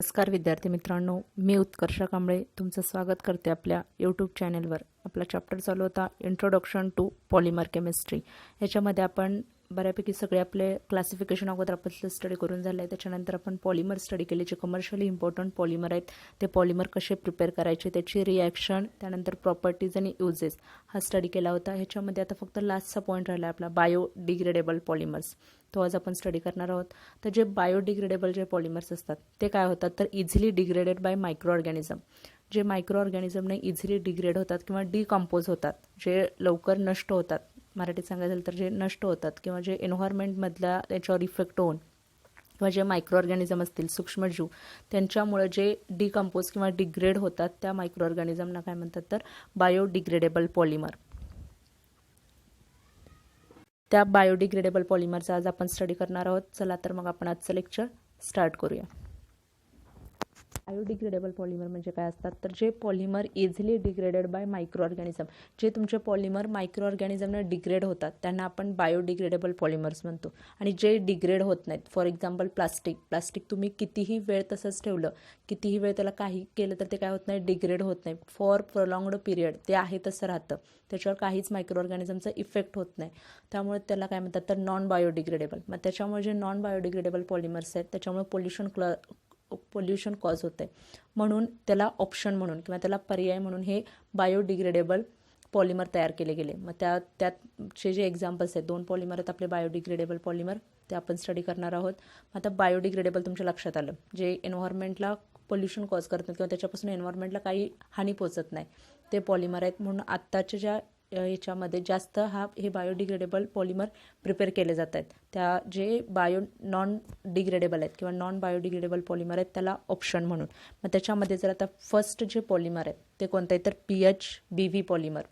नमस्कार विद्यार्थी मित्रांनो, मी उत्कर्ष कांबळे तुमचं स्वागत करते आपल्या यूट्यूब चॅनलवर. आपला चॅप्टर चालू होता इंट्रोडक्शन टू पॉलिमर केमिस्ट्री. याच्यामध्ये आपण बऱ्यापैकी सगळे आपले क्लासिफिकेशन अगोदर आपण स्टडी करून झालं आहे. त्याच्यानंतर आपण पॉलिमर स्टडी केले, जे कमर्शियली इम्पॉर्टंट पॉलिमर आहेत. ते पॉलिमर कसे प्रिपेअर करायचे, त्याची रिॲक्शन, त्यानंतर प्रॉपर्टीज आणि युजेस हा स्टडी केला होता. ह्याच्यामध्ये आता फक्त लास्टचा पॉईंट राहिला आपला बायोडिग्रेडेबल पॉलिमर्स. तो आज आपण स्टडी करणार आहोत. तर जे बायोडिग्रेडेबल जे पॉलिमर्स असतात ते काय होतात, तर easily degraded by micro organism. जे मायक्रो ऑर्गॅनिझमने इझिली डिग्रेड होतात किंवा डिकम्पोज होतात, जे लवकर नष्ट होतात, मराठीत सांगायचं झालं तर जे नष्ट होतात किंवा जे एन्व्हायरमेंटमधल्या त्याच्यावर इफेक्ट होऊन किंवा जे मायक्रो ऑर्गॅनिझम असतील सूक्ष्मजीव त्यांच्यामुळे जे डिकम्पोज किंवा डिग्रेड होतात त्या मायक्रो ऑर्गॅनिझमना काय म्हणतात, तर बायोडिग्रेडेबल पॉलिमर. त्या बायोडिग्रेडेबल पॉलिमरचा आज आपण स्टडी करणार आहोत. चला तर मग आपण आजचं लेक्चर स्टार्ट करूया. बायोडिग्रेडेबल पॉलिमर म्हणजे काय असतात, तर जे polymer easily degraded by micro organism. जे तुमचे पॉलिमर मायक्रो ऑर्गॅनिझमने डिग्रेड होतात त्यांना आपण बायोडिग्रेडेबल पॉलिमर्स म्हणतो. आणि जे डिग्रेड होत नाहीत, फॉर एक्झाम्पल प्लास्टिक तुम्ही कितीही वेळ तसंच ठेवलं, कितीही वेळ त्याला काही केलं तर ते काय होत नाही, डिग्रेड होत नाही. फॉर प्रोलॉंग्ड पिरियड ते आहे तसं राहतं, त्याच्यावर काहीच मायक्रो ऑर्गॅनिझमचा इफेक्ट होत नाही. त्यामुळे त्याला काय म्हणतात, तर नॉन बायोडिग्रेडेबल. मग त्याच्यामुळे जे नॉन बायोडिग्रेडेबल पॉलिमर्स आहेत त्याच्यामुळे पोल्युशन कॉज होते, म्हणून त्याला ऑप्शन म्हणून किंवा त्याला पर्याय म्हणून हे बायोडिग्रेडेबल पॉलिमर तयार केले गेले. मग त्याचे जे एक्झाम्पल्स आहेत, 2 पॉलिमर आहेत आपले बायोडिग्रेडेबल पॉलिमर, ते आपण स्टडी करणार आहोत. आता बायोडिग्रेडेबल तुमच्या लक्षात आलं, जे एन्व्हायरमेंटला पोल्युशन कॉज करतात किंवा त्याच्यापासून एन्व्हायरमेंटला काही हानी पोचत नाही ते पॉलिमर आहेत. म्हणून आत्ताच्या ज्या याच्यामध्ये जास्त हे बायोडिग्रेडेबल पॉलिमर प्रिपेअर केले जात आहेत. त्या जे नॉन डिग्रेडेबल आहेत किंवा नॉन बायोडिग्रेडेबल पॉलिमर आहेत त्याला ऑप्शन म्हणून. मग त्याच्यामध्ये जर आता फर्स्ट जे पॉलिमर आहेत ते कोणतं आहे, तर PHBV पॉलिमर.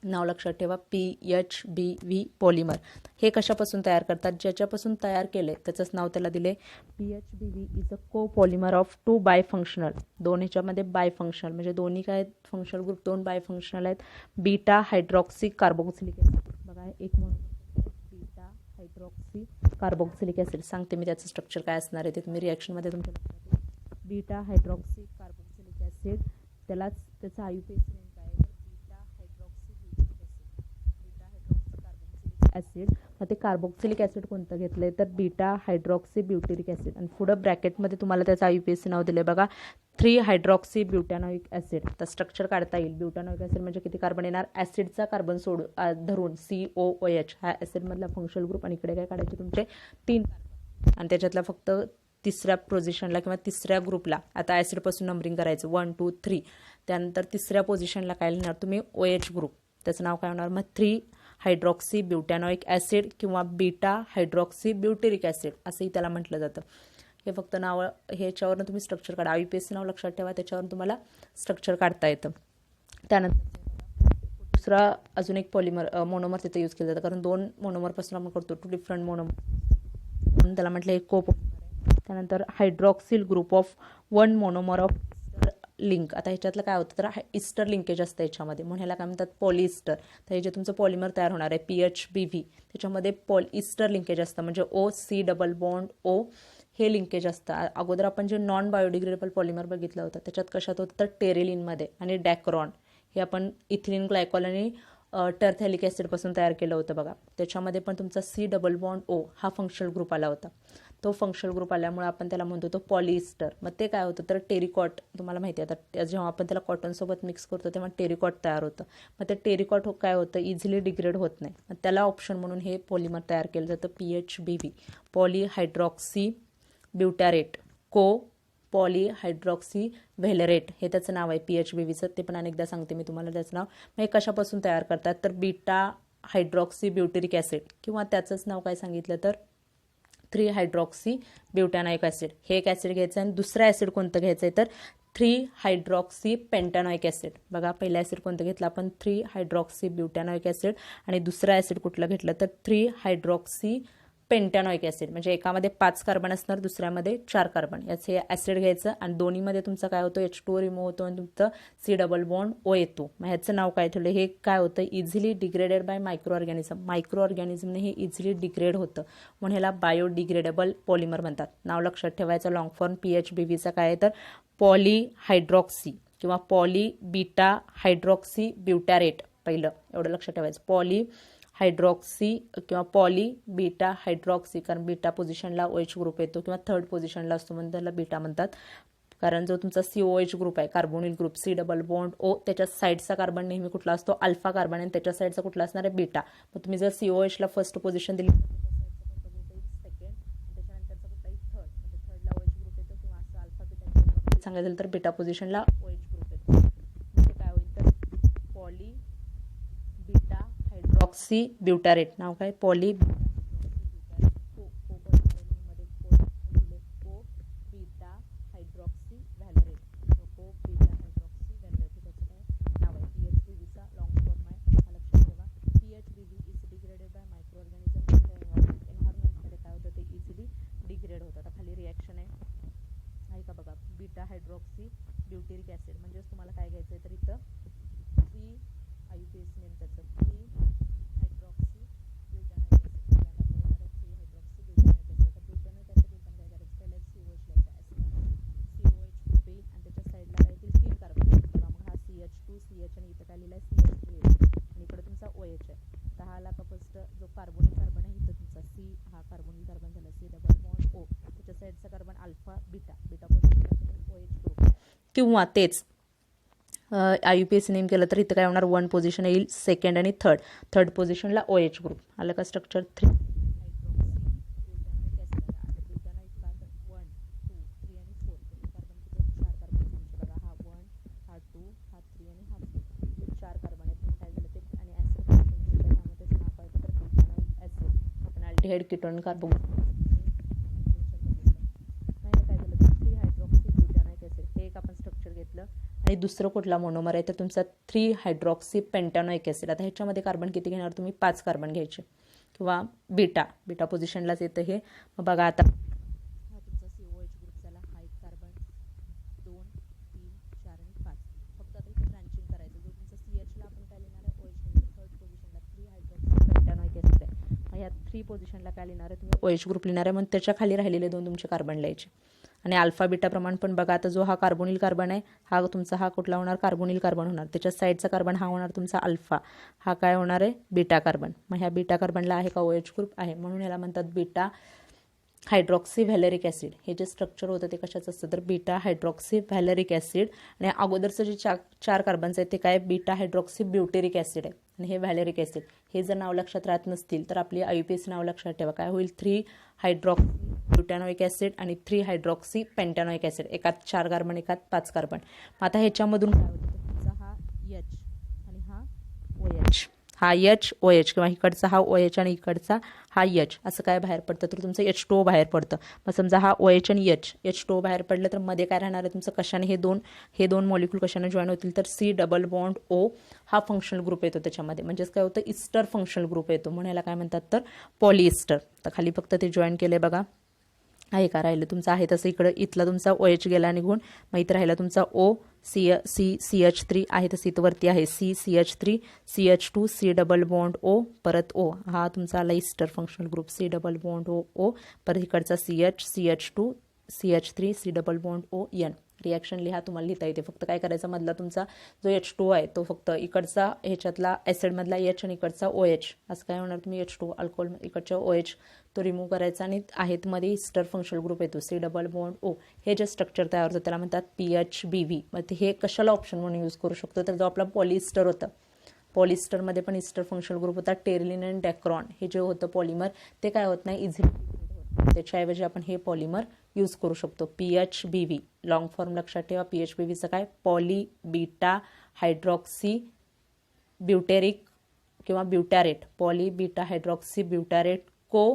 नाव लक्षात ठेवा, PHBV पॉलिमर. हे कशापासून तयार करतात, ज्याच्यापासून तयार केले त्याचंच नाव त्याला दिले PHBV इज अ को पॉलिमर ऑफ 2 बायफंक्शनल. 2 ह्याच्यामध्ये बायफंक्शनल म्हणजे दोन्ही काय फंक्शनल ग्रुप 2 बायफंक्शनल आहेत. Beta hydroxy carboxylic acid. बघा एक म्हणून बीटा हायड्रॉक्सी कार्बोक्सिलिक ॲसिड. सांगते मी त्याचं स्ट्रक्चर काय असणार आहे ते तुम्ही रिॲक्शनमध्ये तुमच्या लक्षात येईल. बीटा हायड्रॉक्सी कार्बोक्सिलिक ॲसिड, त्याचा IUPAC काय आहे, बीटा हायड्रॉक्सी ॲसिड. मग ते कार्बोक्सिलिक ॲसिड कोणतं घेतलंय, तर बीटा हायड्रॉक्सी ब्युटेरिक ॲसिड. आणि पुढं ब्रॅकेटमध्ये तुम्हाला त्याचं IUPAC नाव दिलंय बघा, 3 हायड्रॉक्सी ब्युटॅनॉइक ॲसिड. तर स्ट्रक्चर काढता येईल. ब्युटॅनॉइक ॲसिड म्हणजे किती कार्बन येणार, ॲसिडचा कार्बन धरून COOH हा ॲसिडमधला फंक्शनल ग्रुप. आणि इकडे काय काढायचे तुमचे 3 कार्बन. आणि त्याच्यातला फक्त तिसऱ्या पोझिशनला किंवा तिसऱ्या ग्रुपला आता ॲसिडपासून नंबरिंग करायचं 1 2 3. त्यानंतर तिसऱ्या पोझिशनला काय लिहिणार तुम्ही, OH ग्रुप. त्याचं नाव काय होणार, मग 3 हायड्रॉक्सी ब्युटॅनॉइक ॲसिड किंवा बीटा हायड्रॉक्सी ब्युटेरिक ॲसिड असंही त्याला म्हटलं जातं. हे फक्त नाव, ह्याच्यावरून तुम्ही स्ट्रक्चर काढा. IUPAC नाव लक्षात ठेवा, त्याच्यावरून तुम्हाला स्ट्रक्चर काढता येतं. त्यानंतर दुसरा अजून एक पॉलिमर मोनोमर तिथे यूज केलं जातं, कारण 2 मोनोमरपासून आपण करतो 2 डिफरंट मोनोमर, म्हणून त्याला म्हटलं एक कोपॉलिमर आहे. त्यानंतर hydroxyl group of 1 monomer of link. आता ह्याच्यातलं काय होतं, तर इस्टर लिंकेज असतं याच्यामध्ये, म्हणून ह्याला काय म्हणतात, पॉलिइस्टर. तर हे जे तुमचं पॉलिमर तयार होणार आहे PHBV त्याच्यामध्ये पॉलिइस्टर लिंकेज असतं, म्हणजे OC डबल बॉन्ड O हे लिंकेज असतं. अगोदर आपण जे नॉन बायोडिग्रेडेबल पॉलिमर बघितलं होतं त्याच्यात कशात होतं, तर टेरेलिनमध्ये आणि डॅक्रॉन हे आपण इथिलीन ग्लायकॉल आणि टर्थॅलिक ॲसिडपासून तयार केलं होतं बघा. त्याच्यामध्ये पण तुमचा C डबल बॉन्ड O हा फंक्शनल ग्रुप आला होता. तो फंक्शनल ग्रुप आल्यामुळे आपण त्याला म्हणतो तो पॉलिइस्टर. मग ते काय होतं, तर टेरिकॉट. तुम्हाला माहिती आहे आता जेव्हा आपण त्याला कॉटनसोबत मिक्स करतो तेव्हा टेरिकॉट तयार होतं. मग ते टेरिकॉट काय होतं, इझिली डिग्रेड होत नाही. मग त्याला ऑप्शन म्हणून हे पॉलिमर तयार केलं जातं PHBV, पॉलीहायड्रॉक्सी ब्युटॅरेट को पॉलीहायड्रॉक्सी व्हेलरेट. हे त्याचं नाव आहे PHBVचं. ते पण अनेकदा सांगते मी तुम्हाला त्याचं नाव. मग हे कशापासून तयार करतात, तर बीटा हायड्रॉक्सी ब्युटेरिक ॲसिड किंवा त्याचंच नाव काय सांगितलं, तर 3 हायड्रॉक्सी ब्युटॅनॉइक ॲसिड. हे एक ॲसिड घ्यायचं आणि दुसरं ॲसिड कोणतं घ्यायचं आहे, तर 3 हायड्रॉक्सी पेंटॅनॉइक ॲसिड. बघा पहिलं ॲसिड कोणतं घेतलं आपण, 3 हायड्रॉक्सी ब्युटॅनॉइक ॲसिड. आणि दुसरं ॲसिड कुठलं घेतलं, तर 3 हायड्रॉक्सी पेंटॅनॉइक ॲसिड, म्हणजे एकामध्ये 5 कार्बन असणार, दुसऱ्यामध्ये 4 कार्बन. याचं हे ॲसिड घ्यायचं आणि दोन्हीमध्ये तुमचं काय होतं, H2O रिमूव्ह होतो आणि तुमचं C डबल बॉन्ड O येतो. मग ह्याचं नाव काय ठेवलं, हे काय होतं, easily degraded by micro organism. Micro ऑर्गॅनिझमने हे इझिली डिग्रेड होतं म्हणून ह्याला बायोडिग्रेडेबल पॉलिमर म्हणतात. नाव लक्षात ठेवायचं. लॉंग फॉर्म PHBVचा काय आहे तर पॉलीहायड्रॉक्सी किंवा पॉली बीटा हायड्रॉक्सी ब्युटॅरेट. पहिलं एवढं लक्षात ठेवायचं, पॉली हायड्रॉक्सी किंवा पॉली बीटा हायड्रॉक्सी, कारण बीटा पोझिशनला OH ग्रुप येतो किंवा थर्ड पोझिशनला असतो म्हणून त्याला बीटा म्हणतात. कारण जो तुमचा COH ग्रुप आहे, carbonyl group, C double bond O, त्याच्या साईडचा कार्बन नेहमी कुठला असतो, अल्फा कार्बन, आणि त्याच्या साईडचा कुठला असणार आहे, बीटा. मग तुम्ही जर COH ला फर्स्ट पोझिशन दिली सांगायचं तर बीटा पोझिशनला OH ग्रुप येतो. म्हणजे काय होईल तर पॉली बीटा हायड्रॉक्सी ब्युटॅरेट. नाव काय, पॉली बीटा हायड्रॉक्सी व्हॅलरेट. को बीटा हायड्रॉक्सी व्हॅलरेट त्याचं काय नाव आहे, PHBVचा लॉंग फॉर्म आहे. हा लक्षात ठेवा. PHBV is degraded by micro organism. एन्व्हायरमेंटमध्ये काय होतं, ते इझिली डिग्रेड होतं. आता खाली रिॲक्शन आहे का बघा, बीटा हायड्रॉक्सी ब्युटेरिक ॲसिड. म्हणजेच तुम्हाला काय घ्यायचं आहे तर इथं 3 IUPAC नेम त्याचं 3 hydroxy butanoic acid. 3 hydroxy butanoic acid. तर ब्युटॅनॉइक ॲसिड पण काय करायचं, पहिला COH लिहायचा, COH ग्रुप येईल आणि त्याच्या साईडला काय येतील 3 कार्बन. बघा मग हा CH2 CH आणि इथं काय लिहिलं आहे CH3 आणि इकडे तुमचा OH आहे. तर हा आला का फर्स्ट जो कार्बोनिल कार्बन आहे, इथं तुमचा C, हा कार्बोनिल कार्बन झाला, C डबल बॉन्ड O, त्याच्या साईडचा कार्बन अल्फा बीटा, बीटा पोझिशनला तुम्ही OH ग्रुप, किंवा तेच IUPAC नेम केलं तर इथं काय होणार, 1 पोझिशन येईल, सेकंड आणि थर्ड पोझिशनला OH ग्रुप. आलं का स्ट्रक्चर. 3 head ketone carbon. काय झालं, 3 हायड्रॉक्सी ब्युटॅनॉइक ॲसिड हे एक आपण स्ट्रक्चर घेतलं आणि दुसरं कुठला मोनोमर आहे तर तुमचा 3 हायड्रॉक्सी पेंटॅनॉइक ॲसिड. आता ह्याच्यामध्ये कार्बन किती घेणार तुम्ही, 5 कार्बन घ्यायचे किंवा बीटा पोझिशनलाच येतं हे. मग बघा आता हा तुमचा COH ग्रुप झाला, हा एक कार्बन, 2 3 4 आणि 5. फक्त आता इथे ब्रांचिंग करायचं. जो तुमचा CH ला आपण काय लिहिणार आहे, OH थर्ड पोझिशनला 3 हायड्रॉक्सी पेंटॅनॉइक ॲसिड आहे. या 3 पोझिशनला काय लिहिणार आहे तुम्ही, OH ग्रुप लिहिणार आहे. मग त्याच्या खाली राहिलेले 2 तुमचे कार्बन लिहायचे. आणि अल्फा बीटा प्रमाण पण बघा, आता जो हा कार्बोनिल कार्बन आहे, हा तुमचा हा कुठला होणार, कार्बोनिल कार्बन होणार. त्याच्या साईडचा कार्बन हा होणार तुमचा अल्फा, हा काय होणार आहे, बीटा कार्बन. मग ह्या बीटा कार्बनला आहे का OH ग्रुप आहे, म्हणून ह्याला म्हणतात बीटा हायड्रॉक्सी व्हॅलेरिक ॲसिड. हे जे स्ट्रक्चर होतं ते कशाचं असतं तर बीटा हायड्रॉक्सी व्हॅलेरिक ॲसिड. आणि अगोदरचं जे 4 कार्बन्स आहेत ते काय, बीटा हायड्रॉक्सी ब्युटेरिक ॲसिड आहे आणि हे व्हॅलेरिक ॲसिड. हे जर नाव लक्षात राहत नसतील तर आपली IUPAC नाव लक्षात ठेवा. काय होईल, 3 हायड्रॉक्सी ब्युटॅनॉइक ॲसिड आणि 3 हायड्रॉक्सी पेंटॅनॉइक ॲसिड. एकात 4 कार्बन, एकात 5 कार्बन. आता ह्याच्यामधून काय होतं, तुमचा हा H आणि हा OH, हा OH किंवा इकडचा हा OH आणि इकडचा हा H, असं काय बाहेर पडतं तर तुमचं H2O बाहेर पडतं. मग समजा हा OH आणि H2O बाहेर पडलं तर मध्ये काय राहणार आहे तुमचं, कशाने हे दोन मॉलिक्यूल कशाने जॉईन होतील तर C डबल बॉन्ड O हा फंक्शनल ग्रुप येतो त्याच्यामध्ये. म्हणजेच काय होतं, इस्टर फंक्शनल ग्रुप येतो म्हणून याला काय म्हणतात तर पॉलिइस्टर. तर खाली फक्त ते जॉईन केले बघा, आहे का राहिलं तुमचं आहे तसं. इकडं इथला तुमचा OH गेला निघून, मग इथं राहिला तुमचा O CH3 आहे तसं इथं वरती आहे CH3 CH2 C double bond O परत O, हा तुमचा आला ester functional group C double bond O परत इकडचा CH2 CH3 C double bond O N. Reaction लिहा, तुम्हाला लिहिता येते. फक्त काय करायचं, मधला तुमचा जो H2O आहे तो फक्त इकडचा ह्याच्यातला ॲसिडमधला H आणि इकडचा OH, असं काय होणार तुम्ही H2 अल्कोहोल इकडच्या OH तो रिमूव्ह करायचा आणि आहेत मध्ये इस्टर फंक्शनल ग्रुप येतो C डबल बॉन्ड O. हे जे स्ट्रक्चर तयार होतं त्याला म्हणतात PHBV. मग हे कशाला ऑप्शन म्हणून यूज करू शकतो तर जो आपला पॉलिइस्टर होतं, पॉलिइस्टरमध्ये पण इस्टर फंक्शनल ग्रुप होता. टेरिलिन आणि डेक्रॉन हे जे होतं पॉलिमर ते काय होत नाही, इझिली त्याच्याऐवजी आपण हे पॉलिमर यूज करू शकतो. PHBV लॉंग फॉर्म लक्षात ठेवा. PHBVचं काय, पॉली बीटा हायड्रॉक्सी ब्युटेरिक किंवा ब्युटॅरेट, पॉली बीटा हायड्रॉक्सी ब्युटॅरेट को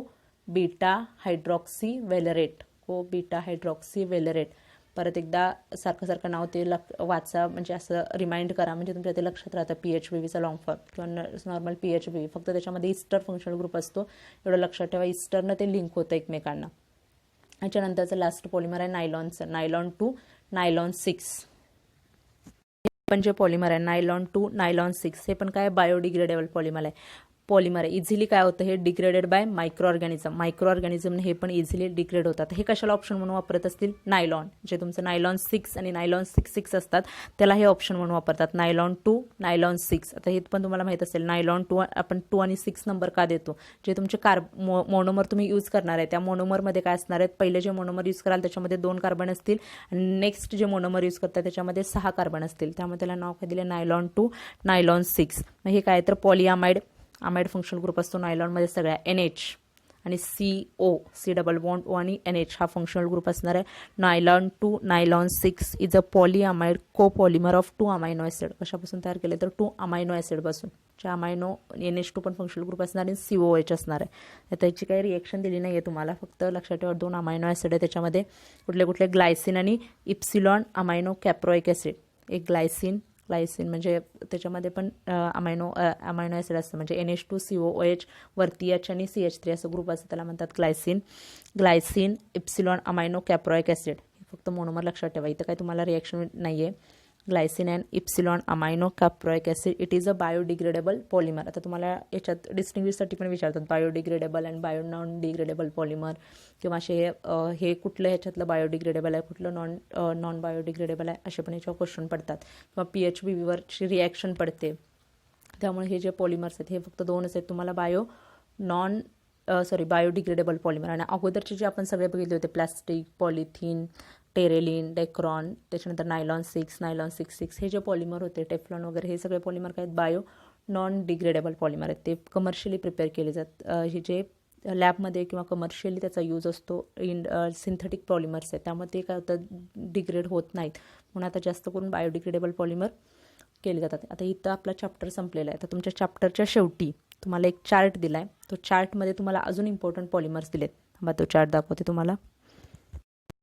बीटा हायड्रॉक्सी व्हॅलरेट, को बीटा हायड्रॉक्सी व्हॅलरेट. परत एकदा सारखं सारखं नाव ते वाचा, म्हणजे असं रिमाइंड करा, म्हणजे तुमच्या ते लक्षात राहतं. PHBVचा लॉंग फॉर्म किंवा नॉर्मल PHBV, फक्त त्याच्यामध्ये इस्टर फंक्शनल ग्रुप असतो, एवढं लक्षात ठेवा. इस्टरनं ते लिंक होतं एकमेकांना. याच्यानंतरचं लास्ट पॉलिमर आहे नायलॉनचं, नायलॉन 2 नायलॉन 6. पण जे पॉलिमर आहे नायलॉन 2 नायलॉन 6 हे पण काय बायोडिग्रेडेबल पॉलिमर आहे. इझिली काय होतं, हे डिग्रेडेड बाय मायक्रो ऑर्गॅनिझमने हे पण इझिली डिग्रेड होतात. हे कशाला ऑप्शन म्हणून वापरत असतील, नायलॉन, जे तुमचं नायलॉन 6 आणि नायलॉन 6 असतात त्याला हे ऑप्शन म्हणून वापरतात. Nylon 2 nylon 6. आता हे पण तुम्हाला माहित असेल, नायलॉन 2 आपण 2 आणि 6 नंबर का देतो, जे तुमचे मोनोमर तुम्ही यूज करणार आहे त्या मोनोमरमध्ये काय असणार आहेत, पहिले जे मोनोमर यूज कराल त्याच्यामध्ये 2 कार्बन असतील आणि नेक्स्ट जे मोनोमर यूज करतात त्याच्यामध्ये 6 कार्बन असतील. त्यामुळे त्याला नाव काय दिले, नायलॉन 2 नायलॉन 6. मग हे काय तर पॉलिअमाइड फंक्शनल ग्रुप असतो नायलॉनमध्ये सगळ्या. NH आणि CO, C double bond O आणि NH हा फंक्शनल ग्रुप असणार आहे. Nylon 2 nylon 6 is a polyamide copolymer of 2 amino acid. कशापासून तयार केले तर 2 अमायनो ॲसिड पासून. जे अमायनो NH2 पण फंक्शनल ग्रुप असणार आणि COH असणार आहे. त्याची काही रिएक्शन दिली नाही आहे तुम्हाला, फक्त लक्षात ठेवा 2 अमायनो ॲसिड आहे त्याच्यामध्ये. कुठले ग्लायसिन आणि इप्सिलॉन अमायनो कॅप्रोइक ॲसिड. एक ग्लायसिन म्हणजे त्याच्यामध्ये पण अमायनो ॲसिड असतं, म्हणजे NH2 COOH वरती H आणि CH3 असं ग्रुप असतं, त्याला म्हणतात glycine epsilon amino caproic acid. फक्त मोनोमर लक्षात ठेवा, इथं काही तुम्हाला रिएक्शन नाही आहे. Glycine and epsilon amino caproic acid, it is a biodegradable polymer. आता तुम्हाला याच्यात डिस्टिंग्विशसाठी पण विचारतात, biodegradable and bio non degradable polymer, किंवा असे हे कुठलं ह्याच्यातलं बायोडिग्रेडेबल आहे, कुठलं नॉन बायोडिग्रेडेबल आहे, असे पण याच्यावर क्वेश्चन पडतात. किंवा PHBVवरची रिॲक्शन पडते. त्यामुळे हे जे पॉलिमर्स आहेत हे फक्त 2च आहेत तुम्हाला, बायोडिग्रेडेबल पॉलिमर. आणि अगोदरचे जे आपण सगळे बघितले होते, प्लास्टिक, पॉलिथिन, टेरेलिन, डेक्रॉन, त्याच्यानंतर नायलॉन 6 नायलॉन 6 हे जे पॉलिमर होते, टेफ्लॉन वगैरे, हे सगळे पॉलिमर काय आहेत, बायो नॉन डिग्रेडेबल पॉलिमर आहेत. ते कमर्शियली प्रिपेअर केले जातात. हे जे लॅबमध्ये किंवा कमर्शियली त्याचा यूज असतो सिंथेटिक पॉलिमर्स आहेत, त्यामुळे ते काय होतं, डिग्रेड होत नाहीत, म्हणून आता जास्त करून बायोडिग्रेडेबल पॉलिमर केले जातात. आता इथं आपला चॅप्टर संपलेला आहे. आता तुमच्या चॅप्टरच्या शेवटी तुम्हाला एक चार्ट दिला आहे, तो चार्टमध्ये तुम्हाला अजून इम्पॉर्टंट पॉलिमर्स दिलेत. तो चार्ट दाखवते तुम्हाला.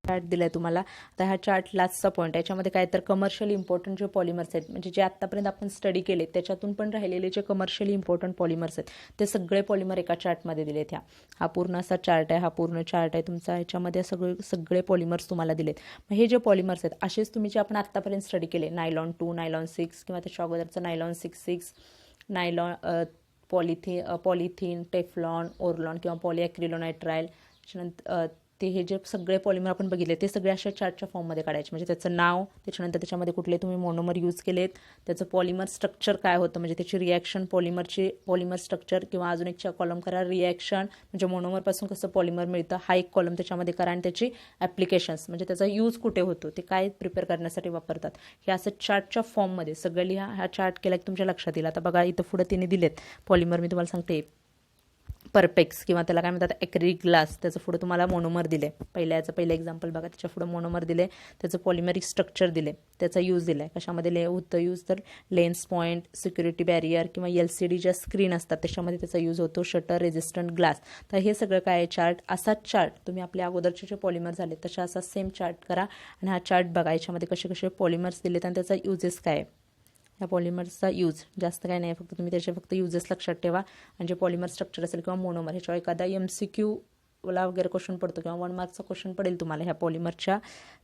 चार्ट दिलाय तुम्हाला. आता हा चार्ट लास्टचा पॉईंट, याच्यामध्ये काय तर कमर्शियली इम्पॉर्टंट जे पॉलिमर्स आहेत, म्हणजे जे आत्तापर्यंत आपण स्टडी केले त्याच्यातून पण राहिलेले जे कमर्शियली इम्पॉर्टंट पॉलिमर्स आहेत ते सगळे पॉलिमर एका चार्टमध्ये दिलेत. हा पूर्ण असा चार्ट आहे, हा पूर्ण चार्ट आहे तुमचा. ह्याच्यामध्ये सगळे पॉलिमर्स तुम्हाला दिलेत. मग हे जे पॉलिमर्स आहेत असेच तुम्ही जे आपण आत्तापर्यंत स्टडी केले, नायलॉन 2 नायलॉन 6 किंवा त्याच्या अगोदरचं नायलॉन 6 नायलॉन पॉलिथिन, टेफ्लॉन, ओरलॉन किंवा पॉलिॲक्रिलोनायट्राइल, त्याच्यानंतर ते हे जे सगळे पॉलिमर आपण बघितले ते सगळे अशा चार्टच्या फॉर्ममध्ये काढायचे, म्हणजे त्याचं नाव, त्याच्यानंतर त्याच्यामध्ये कुठले तुम्ही मोनोमर यूज केलेत, त्याचं पॉलिमर स्ट्रक्चर काय होतं, म्हणजे त्याची रिॲक्शन, पॉलिमर स्ट्रक्चर, किंवा अजून एक कॉलम करा रिॲक्शन, म्हणजे मोनोमरपासून कसं पॉलिमर मिळतं, हा एक कॉलम त्याच्यामध्ये करा, आणि त्याची ॲप्लिकेशन्स, म्हणजे त्याचा यूज कुठे होतो, ते काय प्रिपेअर करण्यासाठी वापरतात, हे असं चार्टच्या फॉर्ममध्ये सगळं लिहा. हा चार्ट केला की तुमच्या लक्षात येईल. आता बघा इथं पुढे तिने दिलेत पॉलिमर, मी तुम्हाला सांगते, परपेक्स किंवा त्याला काय म्हणतात ॲक्रिलिक ग्लास, त्याचं पुढे तुम्हाला मोनोमर दिले. पहिलं एक्झाम्पल बघा, त्याच्या पुढे मोनोमर दिले, त्याचं पॉलिमेरिक स्ट्रक्चर दिले, त्याचा यूज दिला आहे. कशामध्ये होतं यूज तर लेन्स पॉईंट, सिक्युरिटी बॅरियर किंवा LCD ज्या स्क्रीन असतात त्याच्यामध्ये त्याचा यूज होतो, शटर रेजिस्टंट ग्लास. तर हे सगळं काय आहे चार्ट. असाच चार्ट तुम्ही आपल्या अगोदरचे जे पॉलिमर झाले तशा असा सेम चार्ट करा आणि हा चार्ट बघा, याच्यामध्ये कसे कसे पॉलिमर्स दिलेत आणि त्याचा युजेस काय आहे. या पॉलिमर्सचा यूज जास्त काय नाही, फक्त तुम्ही त्याचे फक्त युजेस लक्षात ठेवा. आणि जे पॉलिमर स्ट्रक्चर असेल किंवा मोनोमर, ह्याच्यावर एखादा MCQला वगैरे क्वेश्चन पडतो किंवा 1 मार्कचा क्वेश्चन पडेल तुम्हाला ह्या पॉलिमरच्या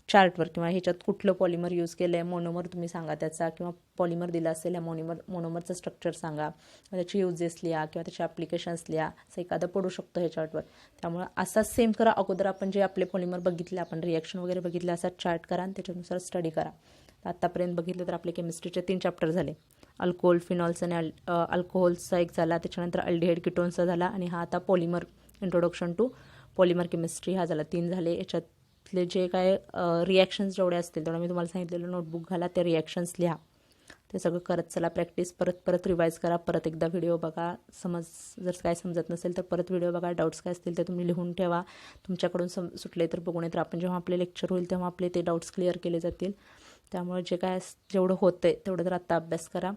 चार्टवर, किंवा ह्याच्यात कुठलं पॉलिमर यूज केलं आहे, मोनोमर तुम्ही सांगा त्याचा, किंवा पॉलिमर दिला असेल ह्या मोनोमरचं स्ट्रक्चर सांगा, त्याचे युजेस लिहा किंवा त्याचे ॲप्लिकेशन्स लिहा, असं एखादं पडू शकतो ह्या चार्टवर. त्यामुळे असाच सेम करा. अगोदर आपण जे आपले पॉलिमर बघितले, आपण रिॲक्शन वगैरे बघितले, असाच चार्ट करा आणि त्याच्यानुसार स्टडी करा. आत्तापर्यंत बघितलं तर आपले केमिस्ट्रीचे 3 चॅप्टर झाले. अल्कोहोल, फिनॉल्स आणि अल्कोहोल्सचा एक झाला, त्याच्यानंतर अल्डिहाइड कीटोन्सचा झाला, आणि हा आता polymer, introduction to polymer chemistry हा झाला. 3 झाले. याच्यातले जे काय रिॲक्शन्स जेवढे असतील तेवढं मी तुम्हाला सांगितलेलं नोटबुक घाला, ते रिॲक्शन्स लिहा, ते सगळं करत चला. प्रॅक्टिस परत रिवाईज करा, परत एकदा व्हिडिओ बघा. जर काय समजत नसेल तर परत व्हिडिओ बघा. डाऊट्स काय असतील ते तुम्ही लिहून ठेवा, तुमच्याकडून सुटले तर बघून येतं. आपण जेव्हा आपले लेक्चर होईल तेव्हा आपले ते डाऊट्स क्लिअर केले जातील. त्यामुळे जेवढं होतंय तेवढं तर आत्ता अभ्यास करा.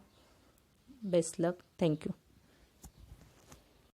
बेस्ट लक. थँक्यू.